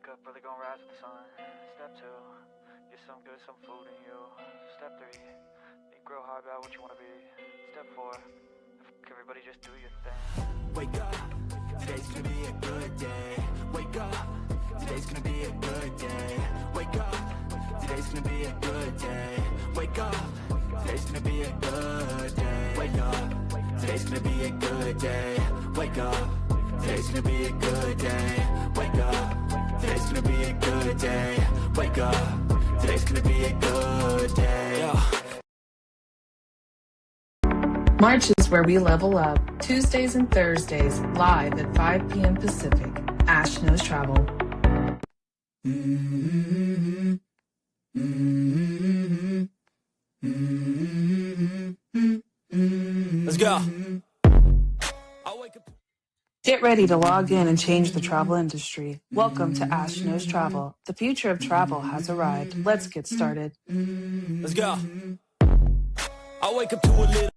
Wake up, really gonna rise with the sun. Step 2, get some good, some food in you. Step 3, think real hard about what you wanna be. Step 4, everybody just do your thing. Wake up, today's gonna be a good day. Wake up, today's gonna be a good day. Wake up, today's gonna be a good day. Wake up, today's gonna be a good day. Wake up, today's gonna be a good day. Wake up, today's gonna be a good day. Wake up, today's gonna be a good day. Wake up, today's gonna be a good day. Yeah. March is where we level up. Tuesdays and Thursdays, live at 5 p.m. Pacific. Ash Knows Travel. Let's go. Get ready to log in and change the travel industry. Welcome to Ash Knows Travel. The future of travel has arrived. Let's get started. Let's go. I wake up to a little.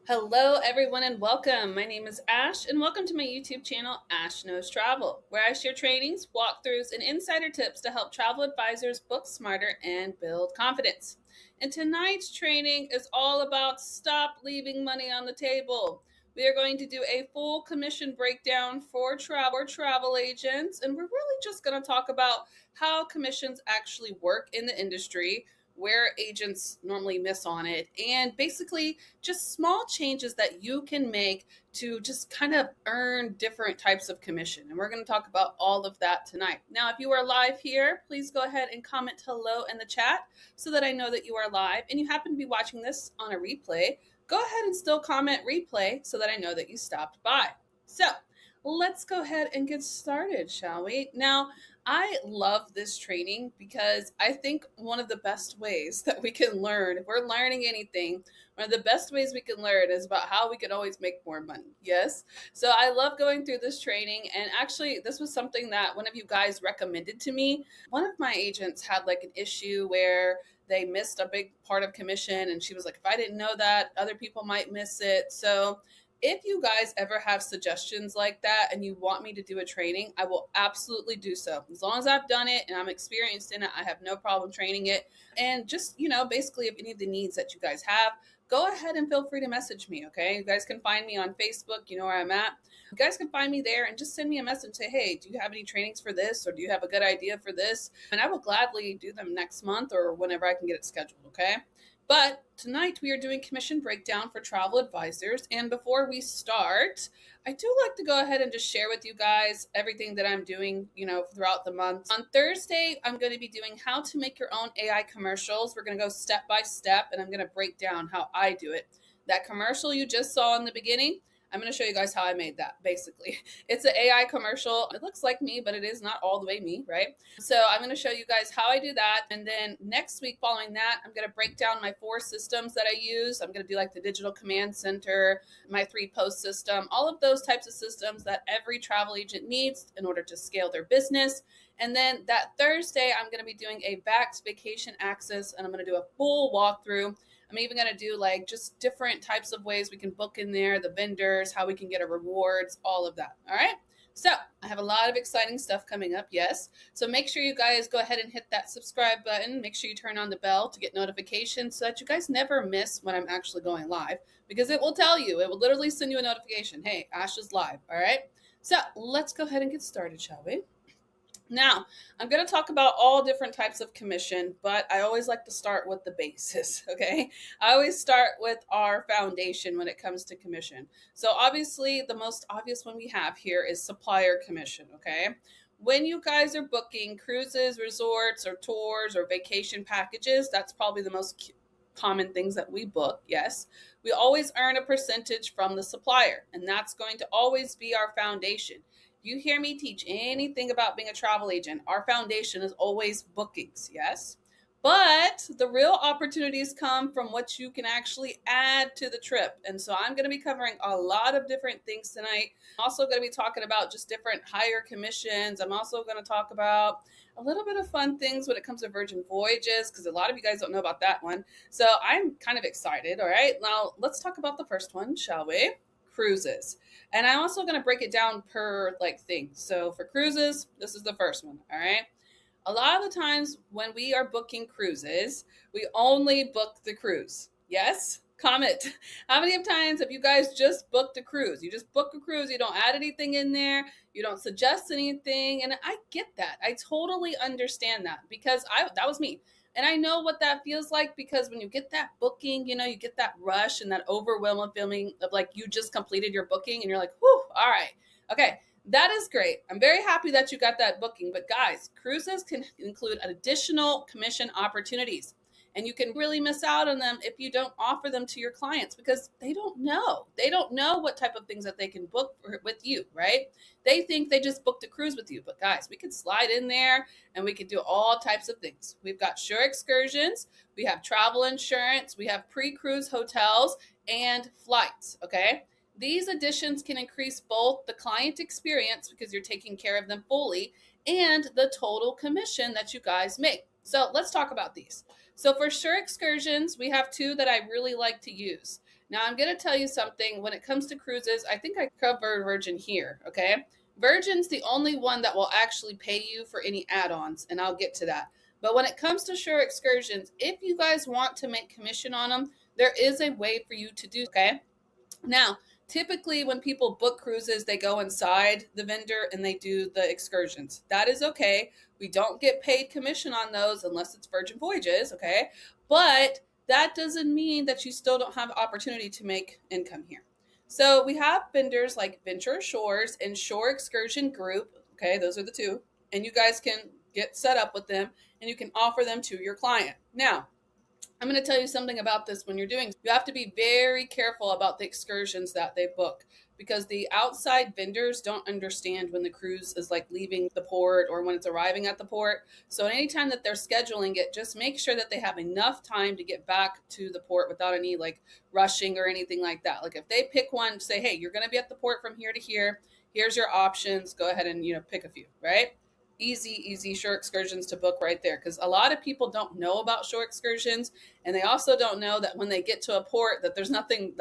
Hello everyone and welcome. My name is Ash and welcome to my YouTube channel, Ash Knows Travel, where I share trainings, walkthroughs, and insider tips to help travel advisors book smarter and build confidence. And tonight's training is all about stop leaving money on the table. We are going to do a full commission breakdown for travel agents, and we're really just going to talk about how commissions actually work in the industry, where agents normally miss on it, and basically just small changes that you can make to just kind of earn different types of commission. And we're going to talk about all of that tonight. Now, if you are live here, please go ahead and comment hello in the chat so that I know that you are live. And you happen to be watching this on a replay, go ahead and still comment replay so that I know that you stopped by. So let's go ahead and get started, shall we? Now, I love this training because I think one of the best ways that we can learn, if we're learning anything, one of the best ways we can learn is about how we can always make more money. Yes. So I love going through this training. And actually, this was something that one of you guys recommended to me. One of my agents had like an issue where they missed a big part of commission. And she was like, if I didn't know that, other people might miss it. So if you guys ever have suggestions like that and you want me to do a training, I will absolutely do so. As long as I've done it and I'm experienced in it, I have no problem training it. And just, basically if any of the needs that you guys have, go ahead and feel free to message me, okay? You guys can find me on Facebook, you know where I'm at. You guys can find me there and just send me a message and say, hey, do you have any trainings for this? Or do you have a good idea for this? And I will gladly do them next month or whenever I can get it scheduled, okay? But tonight we are doing commission breakdown for travel advisors. And before we start, I do like to go ahead and just share with you guys everything that I'm doing, throughout the month. On Thursday, I'm going to be doing how to make your own AI commercials. We're going to go step by step and I'm going to break down how I do it. That commercial you just saw in the beginning, I'm going to show you guys how I made that, basically. It's an AI commercial. It looks like me, but it is not all the way me, right? So I'm going to show you guys how I do that. And then next week following that, I'm going to break down my 4 systems that I use. I'm going to do like the digital command center, my 3-post system, all of those types of systems that every travel agent needs in order to scale their business. And then that Thursday, I'm going to be doing a Vax vacation access, and I'm going to do a full walkthrough. I'm even going to do like just different types of ways we can book in there, the vendors, how we can get our rewards, all of that. All right. So I have a lot of exciting stuff coming up. Yes. So make sure you guys go ahead and hit that subscribe button. Make sure you turn on the bell to get notifications so that you guys never miss when I'm actually going live, because it will tell you, it will literally send you a notification. Hey, Ash is live. All right. So let's go ahead and get started, shall we? Now, I'm going to talk about all different types of commission, but I always like to start with the basis, okay? I always start with our foundation when it comes to commission. So obviously, the most obvious one we have here is supplier commission, okay? When you guys are booking cruises, resorts, or tours, or vacation packages, that's probably the most common things that we book, yes. We always earn a percentage from the supplier, and that's going to always be our foundation. You hear me teach anything about being a travel agent, our foundation is always bookings, yes? But the real opportunities come from what you can actually add to the trip. And so I'm going to be covering a lot of different things tonight. I'm also going to be talking about just different higher commissions. I'm also going to talk about a little bit of fun things when it comes to Virgin Voyages, because a lot of you guys don't know about that one. So I'm kind of excited. All right. Now let's talk about the first one, shall we? Cruises. And I'm also going to break it down per thing. So for cruises, this is the first one. All right. A lot of the times when we are booking cruises, we only book the cruise. Yes? Comment. How many times have you guys just booked a cruise? You just book a cruise, you don't add anything in there, you don't suggest anything. And I get that. I totally understand that because that was me. And I know what that feels like because when you get that booking, you get that rush and that overwhelming feeling of you just completed your booking and you're like, whew, all right. Okay, that is great. I'm very happy that you got that booking. But guys, cruises can include additional commission opportunities. And you can really miss out on them if you don't offer them to your clients because they don't know. They don't know what type of things that they can book with you, right? They think they just booked a cruise with you. But guys, we can slide in there and we can do all types of things. We've got shore excursions, we have travel insurance, we have pre-cruise hotels and flights, okay? These additions can increase both the client experience because you're taking care of them fully and the total commission that you guys make. So let's talk about these. So for shore excursions, we have two that I really like to use. Now I'm going to tell you something. When it comes to cruises, I think I cover Virgin here, okay? Virgin's the only one that will actually pay you for any add-ons, and I'll get to that. But when it comes to shore excursions, if you guys want to make commission on them, there is a way for you to do, okay? Now, typically when people book cruises, they go inside the vendor and they do the excursions. That is okay. We don't get paid commission on those unless it's Virgin Voyages, okay? But that doesn't mean that you still don't have opportunity to make income here. So we have vendors like Venture Shores and Shore Excursion Group, okay? Those are the two. And you guys can get set up with them and you can offer them to your client. Now, I'm going to tell you something about this when you're doing. You have to be very careful about the excursions that they book because the outside vendors don't understand when the cruise is leaving the port or when it's arriving at the port. So anytime that they're scheduling it, just make sure that they have enough time to get back to the port without any rushing or anything like that. If they pick one, say, hey, you're going to be at the port from here to here. Here's your options. Go ahead and, pick a few, right? Easy shore excursions to book right there because a lot of people don't know about shore excursions and they also don't know that when they get to a port that there's nothing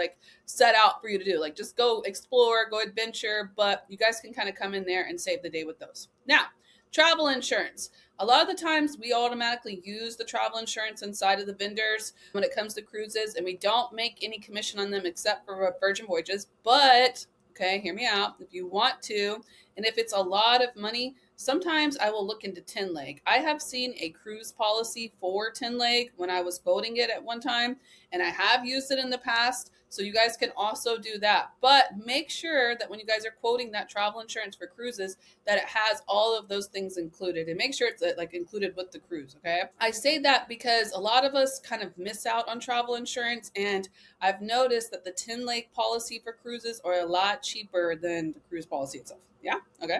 set out for you to do. Just go explore, go adventure, but you guys can kind of come in there and save the day with those. Now, travel insurance. A lot of the times we automatically use the travel insurance inside of the vendors when it comes to cruises and we don't make any commission on them except for Virgin Voyages. But, okay, hear me out. If you want to, and if it's a lot of money, sometimes I will look into 10 leg. I have seen a cruise policy for 10 leg when I was boating it at one time, and I have used it in the past. So you guys can also do that. But make sure that when you guys are quoting that travel insurance for cruises, that it has all of those things included and make sure it's included with the cruise. Okay. I say that because a lot of us kind of miss out on travel insurance. And I've noticed that the 10 leg policy for cruises are a lot cheaper than the cruise policy itself. Yeah. Okay.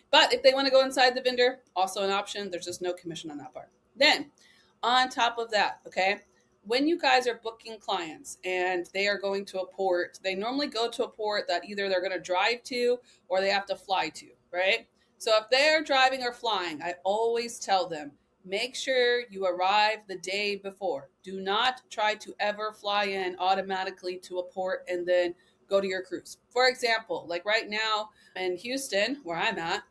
But if they want to go inside the vendor, also an option. There's just no commission on that part. Then on top of that, okay, when you guys are booking clients and they are going to a port, they normally go to a port that either they're going to drive to or they have to fly to, right? So if they're driving or flying, I always tell them, make sure you arrive the day before. Do not try to ever fly in automatically to a port and then go to your cruise. For example, right now in Houston, where I'm at,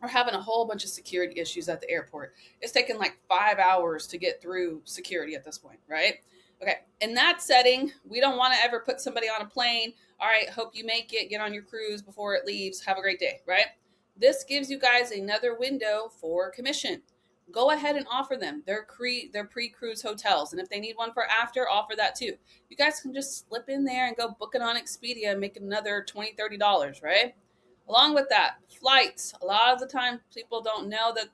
we're having a whole bunch of security issues at the airport. It's taken 5 hours to get through security at this point, right? Okay, in that setting, we don't want to ever put somebody on a plane. All right, hope you make it, get on your cruise before it leaves. Have a great day, right? This gives you guys another window for commission. Go ahead and offer them their pre-cruise hotels. And if they need one for after, offer that too. You guys can just slip in there and go book it on Expedia and make another $20, $30, right? Along with that, flights. A lot of the time, people don't know that,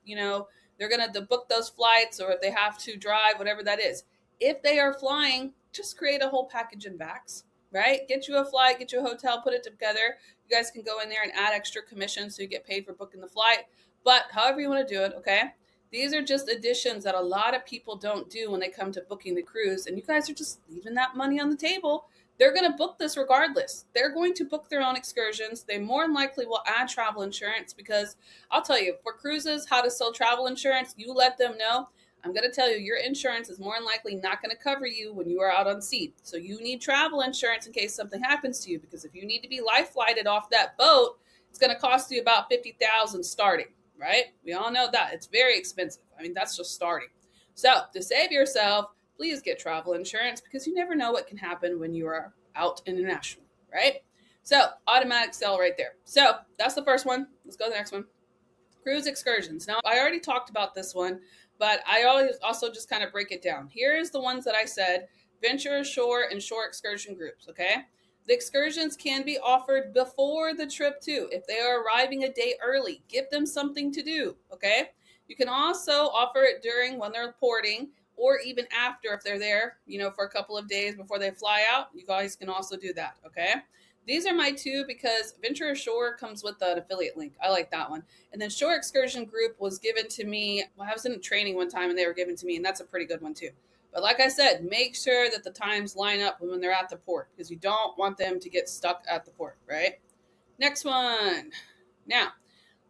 they're going to book those flights or if they have to drive, whatever that is. If they are flying, just create a whole package in Vax, right? Get you a flight, get you a hotel, put it together. You guys can go in there and add extra commission so you get paid for booking the flight. But however you want to do it, okay? These are just additions that a lot of people don't do when they come to booking the cruise, and you guys are just leaving that money on the table. They're going to book this regardless. They're going to book their own excursions. They more than likely will add travel insurance, because I'll tell you, for cruises, how to sell travel insurance, you let them know. I'm going to tell you, your insurance is more than likely not going to cover you when you are out on sea. So you need travel insurance in case something happens to you, because if you need to be life flighted off that boat, it's going to cost you about $50,000 starting, right? We all know that. It's very expensive. I mean, that's just starting. So to save yourself, please get travel insurance, because you never know what can happen when you are out internationally, right? So automatic sell right there. So that's the first one. Let's go to the next one. Cruise excursions. Now, I already talked about this one, but I always also just kind of break it down. Here's the ones that I said: venture ashore and shore excursion groups, okay? The excursions can be offered before the trip too. If they are arriving a day early, give them something to do, okay? You can also offer it during when they're porting, or even after if they're there, for a couple of days before they fly out. You guys can also do that, okay? These are my two, because Venture Ashore comes with an affiliate link. I like that one. And then Shore Excursion Group was given to me. Well, I was in a training one time and they were given to me, and that's a pretty good one too. But like I said, make sure that the times line up when they're at the port, because you don't want them to get stuck at the port, right? Next one. Now,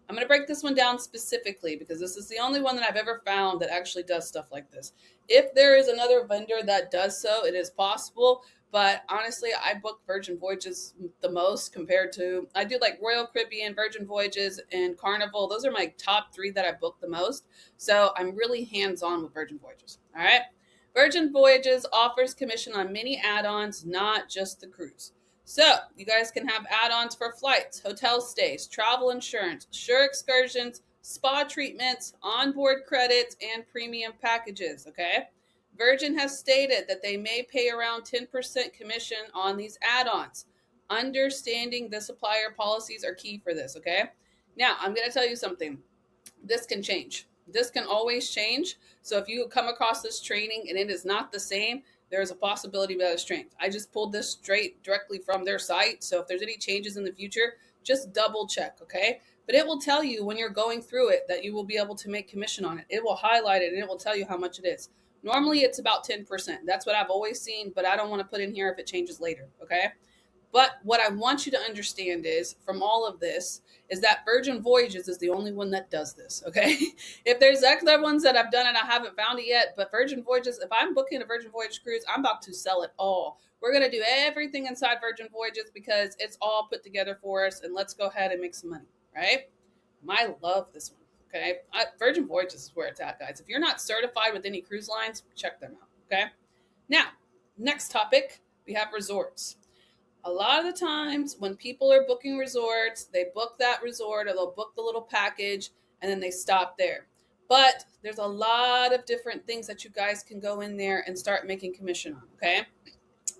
I'm going to break this one down specifically, because this is the only one that I've ever found that actually does stuff like this. If there is another vendor that does so, it is possible. But honestly, I book Virgin Voyages the most compared to, I do like Royal Caribbean, Virgin Voyages, and Carnival. Those are my top 3 that I book the most. So I'm really hands-on with Virgin Voyages. All right. Virgin Voyages offers commission on many add-ons, not just the cruise. So you guys can have add-ons for flights, hotel stays, travel insurance, shore excursions, spa treatments, onboard credits, and premium packages, okay? Virgin has stated that they may pay around 10% commission on these add-ons. Understanding the supplier policies are key for this, okay? Now, I'm going to tell you something. This can change. This can always change. So if you come across this training and it is not the same, there is a possibility that it's changed. I just pulled this straight directly from their site. So if there's any changes in the future, just double check, okay? But it will tell you when you're going through it that you will be able to make commission on it. It will highlight it and it will tell you how much it is. Normally it's about 10%. That's what I've always seen, but I don't want to put in here if it changes later, okay? But what I want you to understand is, from all of this, is that Virgin Voyages is the only one that does this, okay? If there's other ones that I've done and I haven't found it yet, but Virgin Voyages, if I'm booking a Virgin Voyage cruise, I'm about to sell it all. We're going to do everything inside Virgin Voyages because it's all put together for us, and let's go ahead and make some money, right? I love this one, okay? Virgin Voyages is where it's at, guys. If you're not certified with any cruise lines, check them out, okay? Now, next topic, we have resorts. A lot of the times when people are booking resorts, they book that resort or they'll book the little package and then they stop there. But there's a lot of different things that you guys can go in there and start making commission on, okay?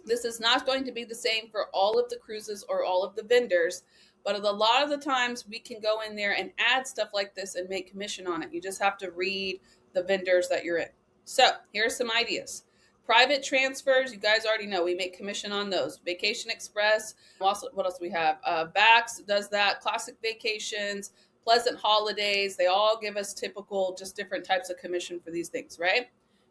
This is not going to be the same for all of the cruises or all of the vendors, but a lot of the times we can go in there and add stuff like this and make commission on it. You just have to read the vendors that you're in. So here's some ideas. Private transfers, you guys already know we make commission on those. Vacation Express, also, what else do we have? Bax does that. Classic Vacations, Pleasant Holidays, they all give us typical, just different types of commission for these things, right?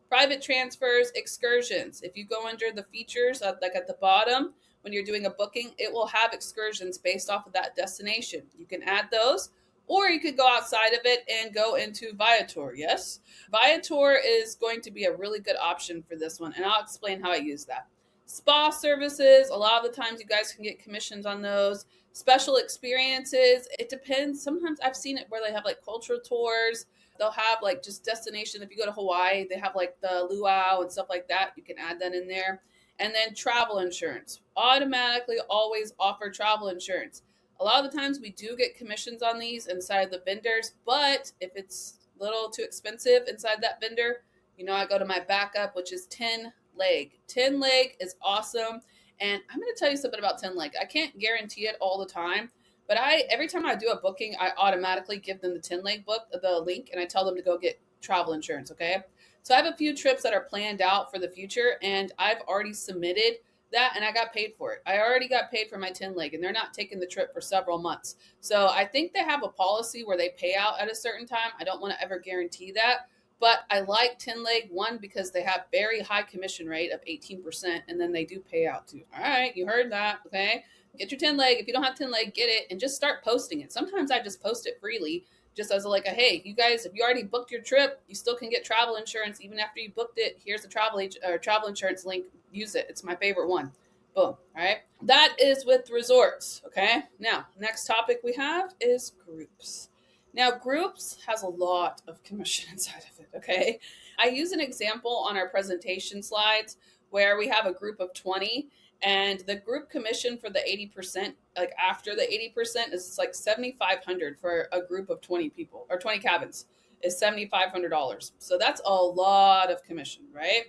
Private transfers, excursions. If you go under the features, like at the bottom, when you're doing a booking, it will have excursions based off of that destination. You can add those, or you could go outside of it and go into Viator, yes? Viator is going to be a really good option for this one, and I'll explain how I use that. Spa services, a lot of the times you guys can get commissions on those. Special experiences, it depends. Sometimes I've seen it where they have like cultural tours. They'll have like just destination. If you go to Hawaii, they have like the luau and stuff like that. You can add that in there. And then travel insurance. Automatically always offer travel insurance. A lot of the times we do get commissions on these inside the vendors, but if it's a little too expensive inside that vendor, I go to my backup, which is 10 leg. 10 leg is awesome. And I'm going to tell you something about 10 leg. I can't guarantee it all the time, but every time I do a booking, I automatically give them the 10 leg book, the link, and I tell them to go get travel insurance. Okay. So I have a few trips that are planned out for the future, and I've already submitted that, and I got paid for it. I already got paid for my 10 leg, and they're not taking the trip for several months. So I think they have a policy where they pay out at a certain time. I don't want to ever guarantee that. But I like 10 leg, one, because they have very high commission rate of 18%, and then they do pay out too. All right, you heard that, okay? Get your 10 leg. If you don't have 10 leg, get it and just start posting it. Sometimes I just post it freely, just as like a, hey, you guys, if you already booked your trip, you still can get travel insurance even after you booked it. Here's the travel insurance link. Use it. It's my favorite one. Boom. All right. That is with resorts. Okay. Now, next topic we have is groups. Now, groups has a lot of commission inside of it. Okay. I use an example on our presentation slides where we have a group of 20, and the group commission for the 80%, like after the 80%, is like $7,500 for a group of 20 people, or 20 cabins is $7,500. So that's a lot of commission, right?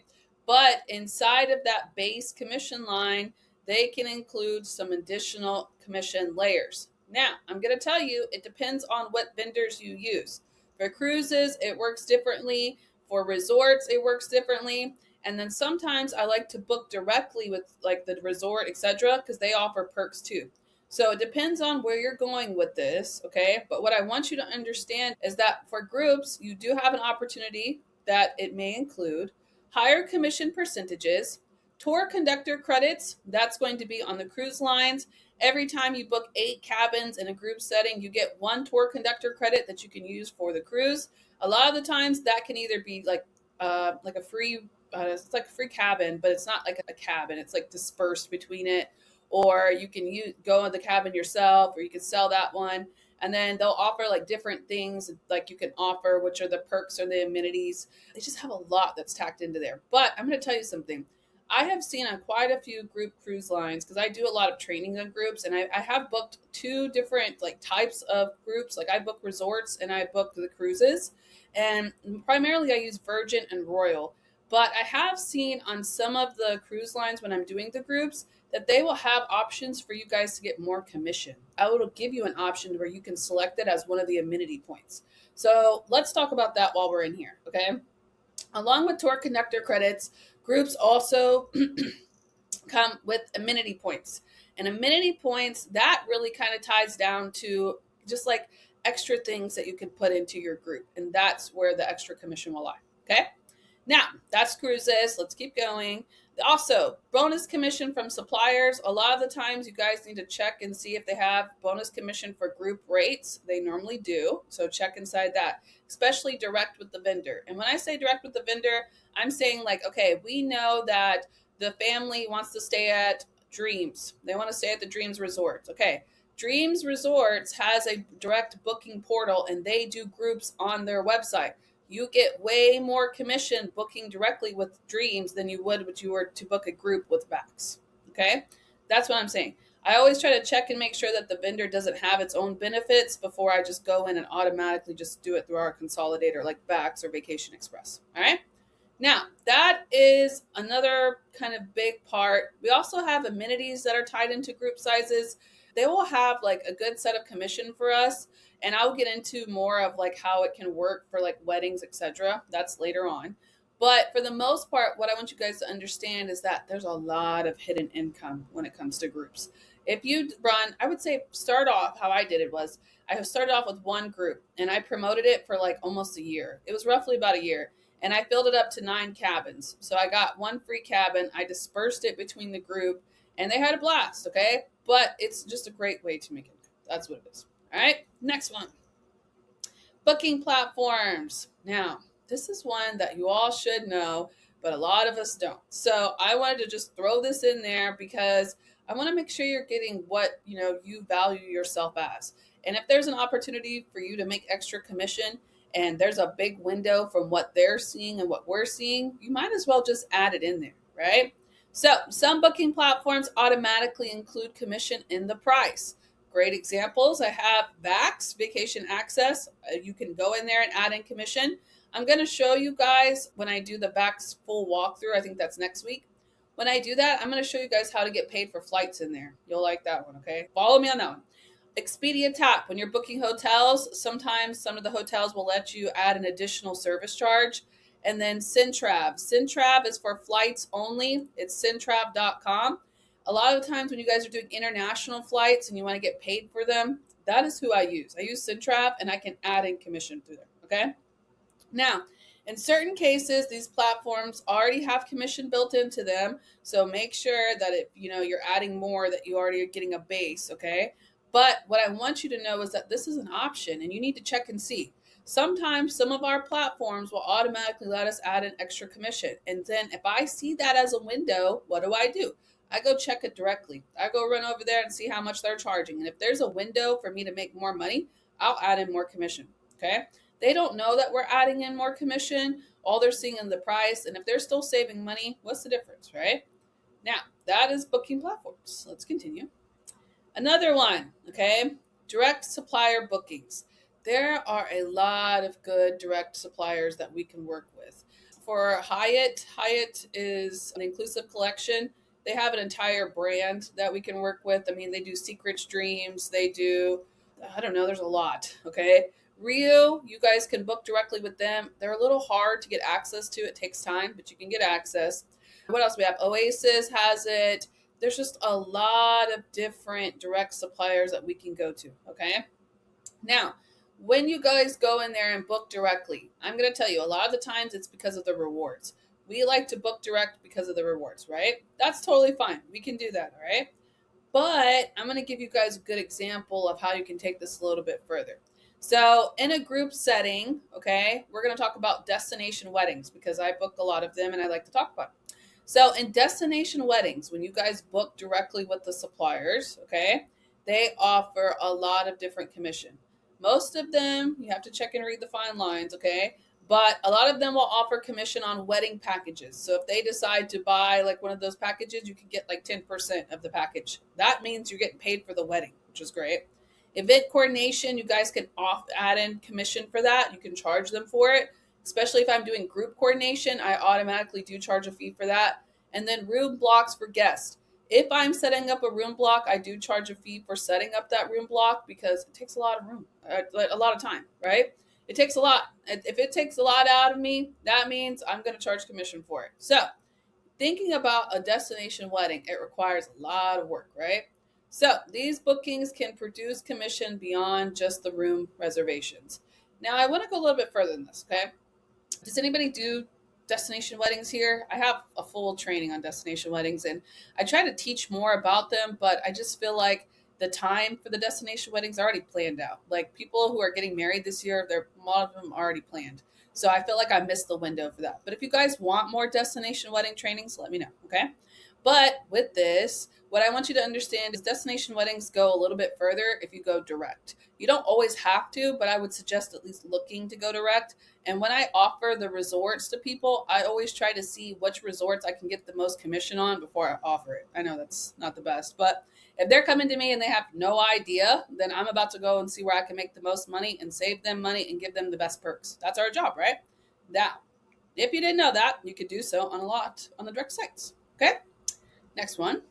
But inside of that base commission line, they can include some additional commission layers. Now, I'm going to tell you, it depends on what vendors you use. For cruises, it works differently. For resorts, it works differently. And then sometimes I like to book directly with like the resort, etc., because they offer perks too. So it depends on where you're going with this, okay? But what I want you to understand is that for groups, you do have an opportunity that it may include higher commission percentages, tour conductor credits. That's going to be on the cruise lines. Every time you book 8 cabins in a group setting, you get 1 tour conductor credit that you can use for the cruise. A lot of the times that can either be like a free, it's like a free cabin, but it's not like a cabin. It's like dispersed between it. Or you can go in the cabin yourself, or you can sell that one. And then they'll offer like different things like you can offer, which are the perks or the amenities. They just have a lot that's tacked into there. But I'm going to tell you something. I have seen on quite a few group cruise lines, because I do a lot of training on groups, and I have booked 2 different like types of groups. Like I book resorts and I book the cruises, and primarily I use Virgin and Royal. But I have seen on some of the cruise lines when I'm doing the groups that they will have options for you guys to get more commission. I will give you an option where you can select it as one of the amenity points. So let's talk about that while we're in here, okay? Along with tour conductor credits, groups also come with amenity points. And amenity points, that really kind of ties down to just like extra things that you can put into your group. And that's where the extra commission will lie, okay? Now, that's cruises. Let's keep going. Also, bonus commission from suppliers. A lot of the times you guys need to check and see if they have bonus commission for group rates. They normally do. So check inside that, especially direct with the vendor. And when I say direct with the vendor, I'm saying like, okay, we know that the family wants to stay at Dreams. They want to stay at the Dreams Resorts. Okay. Dreams Resorts has a direct booking portal, and they do groups on their website. You get way more commission booking directly with Dreams than you would if you were to book a group with Vax. Okay? That's what I'm saying. I always try to check and make sure that the vendor doesn't have its own benefits before I just go in and automatically just do it through our consolidator like Vax or Vacation Express. All right? Now, that is another kind of big part. We also have amenities that are tied into group sizes. They will have like a good set of commission for us. And I'll get into more of like how it can work for like weddings, etc. That's later on. But for the most part, what I want you guys to understand is that there's a lot of hidden income when it comes to groups. If you run, I would say start off, how I did it was I started off with one group and I promoted it for like almost a year. It was roughly about a year. And I filled it up to 9 cabins. So I got 1 free cabin. I dispersed it between the group and they had a blast, okay? But it's just a great way to make it. That's what it is. All right, next one. Booking platforms. Now, this is one that you all should know, but a lot of us don't. So I wanted to just throw this in there because I want to make sure you're getting what you value yourself as. And if there's an opportunity for you to make extra commission and there's a big window from what they're seeing and what we're seeing, you might as well just add it in there, right? So some booking platforms automatically include commission in the price. Great examples. I have Vax, Vacation Access. You can go in there and add in commission. I'm going to show you guys when I do the Vax full walkthrough. I think that's next week. When I do that, I'm going to show you guys how to get paid for flights in there. You'll like that one, okay? Follow me on that one. Expedia Tap. When you're booking hotels, sometimes some of the hotels will let you add an additional service charge. And then Centrav. Centrav is for flights only. It's centrav.com. A lot of the times when you guys are doing international flights and you want to get paid for them, that is who I use. I use Syntrav, and I can add in commission through there. Okay. Now, in certain cases, these platforms already have commission built into them. So make sure that if you're adding more, that you already are getting a base, okay? But what I want you to know is that this is an option and you need to check and see. Sometimes some of our platforms will automatically let us add an extra commission. And then if I see that as a window, what do? I go check it directly. I go run over there and see how much they're charging. And if there's a window for me to make more money, I'll add in more commission, okay? They don't know that we're adding in more commission. All they're seeing in the price. And if they're still saving money, what's the difference, right? Now, that is booking platforms. Let's continue. Another one, okay? Direct supplier bookings. There are a lot of good direct suppliers that we can work with. For Hyatt is an inclusive collection. They have an entire brand that we can work with. I mean, they do Secret Dreams. They do, I don't know, there's a lot, okay? Rio, you guys can book directly with them. They're a little hard to get access to. It takes time, but you can get access. What else we have? Oasis has it. There's just a lot of different direct suppliers that we can go to, okay? Now, when you guys go in there and book directly, I'm going to tell you, a lot of the times it's because of the rewards. We like to book direct because of the rewards, right? That's totally fine. We can do that, all right? But I'm going to give you guys a good example of how you can take this a little bit further. So in a group setting, okay, we're going to talk about destination weddings because I book a lot of them and I like to talk about it. So in destination weddings, when you guys book directly with the suppliers, okay, they offer a lot of different commission. Most of them, you have to check and read the fine lines, okay? But a lot of them will offer commission on wedding packages. So if they decide to buy like one of those packages, you can get like 10% of the package. That means you're getting paid for the wedding, which is great. Event coordination, you guys can add in commission for that. You can charge them for it. Especially if I'm doing group coordination, I automatically do charge a fee for that. And then room blocks for guests. If I'm setting up a room block, I do charge a fee for setting up that room block because it takes a lot of room, a lot of time, right? It takes a lot. If it takes a lot out of me, that means I'm going to charge commission for it. So thinking about a destination wedding, it requires a lot of work, right? So these bookings can produce commission beyond just the room reservations. Now, I want to go a little bit further than this, okay? Does anybody do destination weddings here? I have a full training on destination weddings, and I try to teach more about them, but I just feel like the time for the destination weddings are already planned out. Like people who are getting married this year, a lot of them already planned. So I feel like I missed the window for that. But if you guys want more destination wedding trainings, let me know, okay? But with this, what I want you to understand is destination weddings go a little bit further if you go direct. You don't always have to, but I would suggest at least looking to go direct. And when I offer the resorts to people, I always try to see which resorts I can get the most commission on before I offer it. I know that's not the best, but if they're coming to me and they have no idea, then I'm about to go and see where I can make the most money and save them money and give them the best perks. That's our job, right? Now, if you didn't know that, you could do so on the direct sites. Okay? Next one,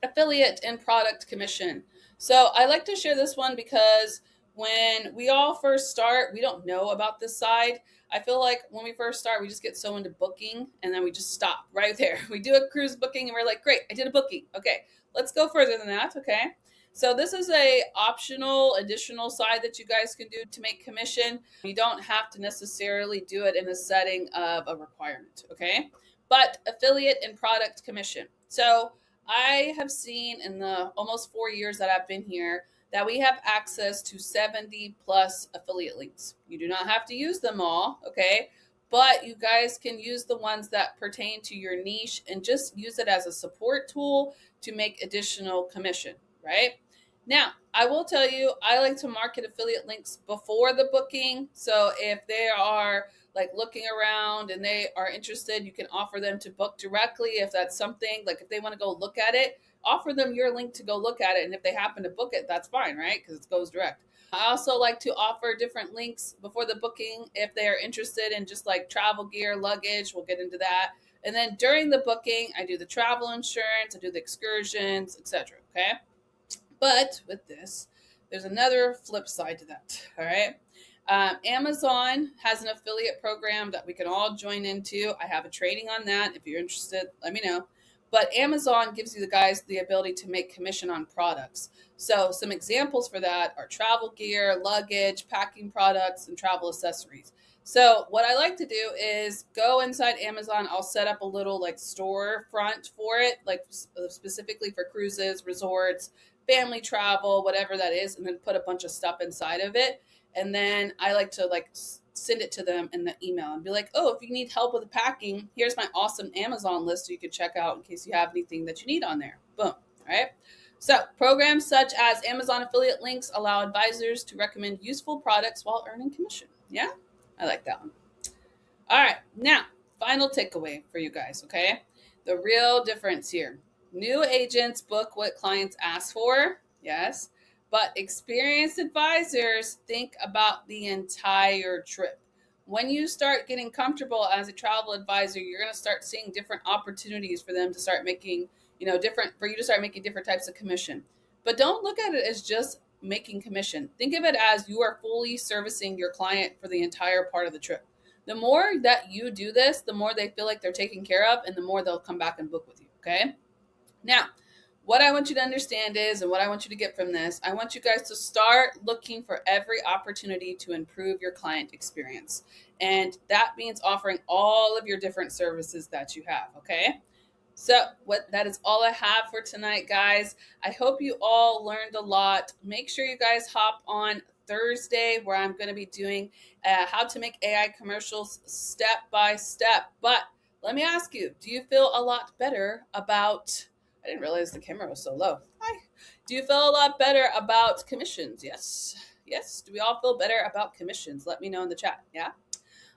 affiliate and product commission. So I like to share this one because when we all first start, we don't know about this side. I feel like when we first start, we just get so into booking and then we just stop right there. We do a cruise booking and we're like, great, I did a booking. Okay, let's go further than that, okay? So this is a optional additional side that you guys can do to make commission. You don't have to necessarily do it in a setting of a requirement, okay? But affiliate and product commission. So I have seen in the almost 4 years that I've been here that we have access to 70 plus affiliate links. You do not have to use them all, okay? But you guys can use the ones that pertain to your niche and just use it as a support tool to make additional commission, right? Now, I will tell you, I like to market affiliate links before the booking. So if they are like looking around and they are interested, you can offer them to book directly. If that's something, like if they want to go look at it, offer them your link to go look at it. And if they happen to book it, that's fine, right? Because it goes direct. I also like to offer different links before the booking if they are interested in just like travel gear, luggage. We'll get into that. And then during the booking, I do the travel insurance, I do the excursions, etc. Okay. But with this, there's another flip side to that. All right. Amazon has an affiliate program that we can all join into. I have a training on that. If you're interested, let me know. but Amazon gives you the guys the ability to make commission on products. So some examples for that are travel gear, luggage, packing products, and travel accessories. So what I like to do is go inside Amazon. I'll set up a little like storefront for it, like specifically for cruises, resorts, family travel, whatever that is, and then put a bunch of stuff inside of it. And then I like to like send it to them in the email and be like, oh, if you need help with the packing, here's my awesome Amazon list so you can check out in case you have anything that you need on there. Boom. All right. So programs such as Amazon affiliate links allow advisors to recommend useful products while earning commission. Yeah, I like that one. All right. Now, final takeaway for you guys. Okay. The real difference here. New agents book what clients ask for. Yes. But experienced advisors think about the entire trip. When you start getting comfortable as a travel advisor, you're going to start seeing different opportunities for them to start making, for you to start making different types of commission. But don't look at it as just making commission. Think of it as you are fully servicing your client for the entire part of the trip. The more that you do this, the more they feel like they're taken care of, and the more they'll come back and book with you. Okay. Now, what I want you to understand is, and what I want you to get from this, I want you guys to start looking for every opportunity to improve your client experience. And that means offering all of your different services that you have, okay? So that is all I have for tonight, guys. I hope you all learned a lot. Make sure you guys hop on Thursday where I'm going to be doing how to make AI commercials step by step. But let me ask you, do you feel a lot better about... I didn't realize the camera was so low. Hi. Do you feel a lot better about commissions? Yes. Yes. Do we all feel better about commissions? Let me know in the chat. Yeah.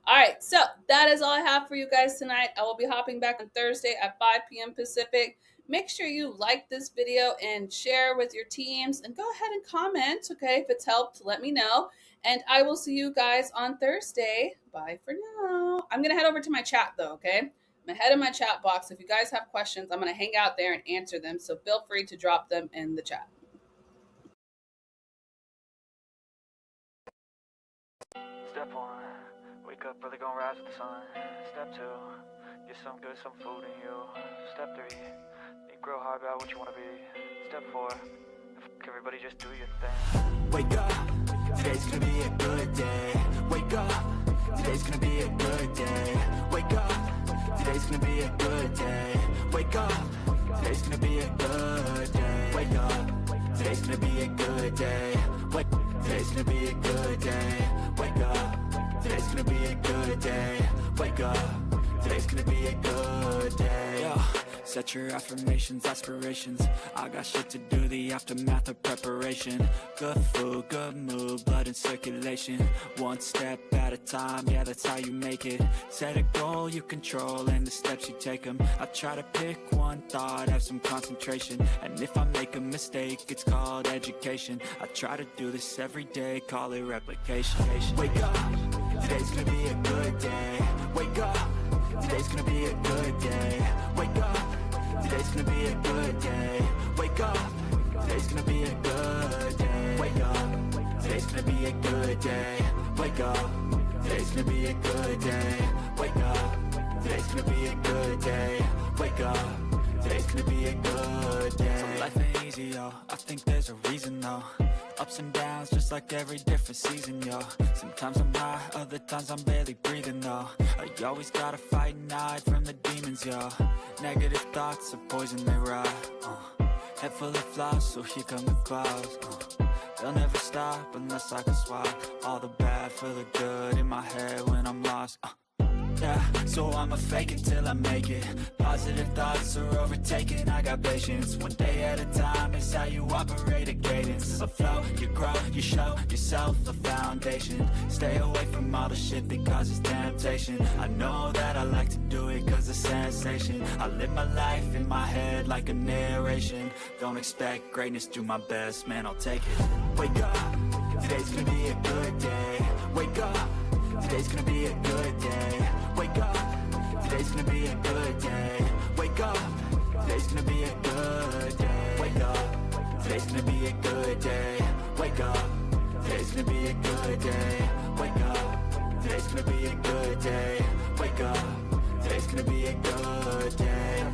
All right. So that is all I have for you guys tonight. I will be hopping back on Thursday at 5 p.m. Pacific. Make sure you like this video and share with your teams, and go ahead and comment. Okay. If it's helped, let me know. And I will see you guys on Thursday. Bye for now. I'm going to head over to my chat though. Okay. I'm ahead of my chat box. If you guys have questions, I'm going to hang out there and answer them. So feel free to drop them in the chat. Step 1, wake up early, gonna rise with the sun. Step 2, get some food in you. Step 3, think real hard about what you want to be. Step 4, everybody just do your thing. Wake up, today's gonna be a good day. Wake up, today's gonna be a good day. Wake up, today's gonna be a good day. Wake up, today's gonna be a good day. Wake up, today's gonna be a good day. Today's gonna be a good day. Wake up, today's gonna be a good day. Wake up, today's gonna be a good day. Yo, set your affirmations, aspirations. I got shit to do, the aftermath of preparation. Good food, good mood, blood in circulation. One step at a time, yeah, that's how you make it. Set a goal you control and the steps you take them. I try to pick one thought, have some concentration. And if I make a mistake, it's called education. I try to do this every day, call it replication. Wake up, today's gonna be a good day. Wake up, today's gonna be a good day. Wake up, today's gonna be a good day. Wake up, today's gonna be a good day. Wake up, today's gonna be a good day. Wake up, today's gonna be a good day. Wake up, today's gonna be a good day. Wake up, today's gonna be a good day. So life ain't easy, yo, I think there's a reason though. Ups and downs, just like every different season, yo. Sometimes I'm high, other times I'm barely breathing, though. You always gotta fight and hide from the demons, yo. Negative thoughts are poison, they rot. Head full of flies, so here come the clouds. They'll never stop unless I can swap all the bad for the good in my head when I'm lost. Yeah, so I'ma fake it till I make it. Positive thoughts are overtaken, I got patience. One day at a time is how you operate a cadence. A flow, you grow, you show yourself a foundation. Stay away from all the shit that causes temptation. I know that I like to do it cause it's sensation. I live my life in my head like a narration. Don't expect greatness, do my best, man, I'll take it. Wake up, today's gonna be a good day. Wake up, today's gonna be a good day. Wake up, today's gonna be a good day. Wake up, today's gonna be a good day. Wake up, today's gonna be a good day. Wake up, today's gonna be a good day. Wake up, today's gonna be a good day. Wake up, today's gonna be a good day.